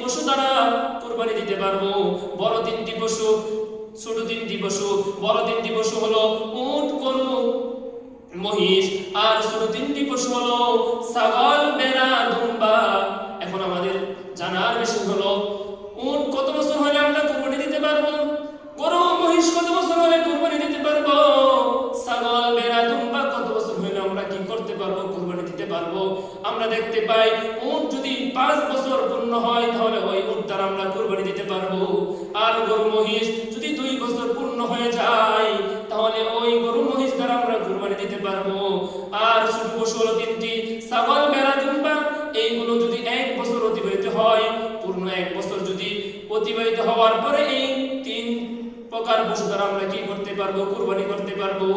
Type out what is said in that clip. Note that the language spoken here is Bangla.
পশু দ্বারা কুরবানি দিতে পারবো। বড় তিনটি পশু, ছোট তিনটি পশু। বড় তিনটি পশু হলো উট, গরু, মহিষ, আর ছোট তিনটি পশু হলো ছাগল, ভেড়া, দুম্বা। এখন আমাদের জানার বিষয় হলো উট কত বছর হলে আমরা কুরবানি দিতে পারবো, গরু মহিষ কত বছর হলে কুরবানি দিতে পারবো, ছাগল ভেড়া দুম্বা কত বছর হলে আমরা কি করতে পারবো, কুরবানি দিতে পারবো। আমরা দেখতে পাই উট যদি 5 বছর পূর্ণ হয় তাহলে ওই উট দ্বারা আমরা কুরবানি দিতে পারবো। আর গরু মহিষ যদি 2 বছর পূর্ণ হয়ে যায় তাহলে ওই গরু মহিষ দ্বারা আমরা কুরবানি দিতে পারবো। আর ছোট পশু হলো 3টি, ছাগল ভেড়া দুম্বা। এইগুলো যদি 1 বছর অতিবাহিত হয়, পূর্ণ 1 বছর যদি অতিবাহিত হওয়ার পরে এই 3 প্রকার পশু দ্বারা আমরা কি করতে পারবো, কুরবানি করতে পারবো।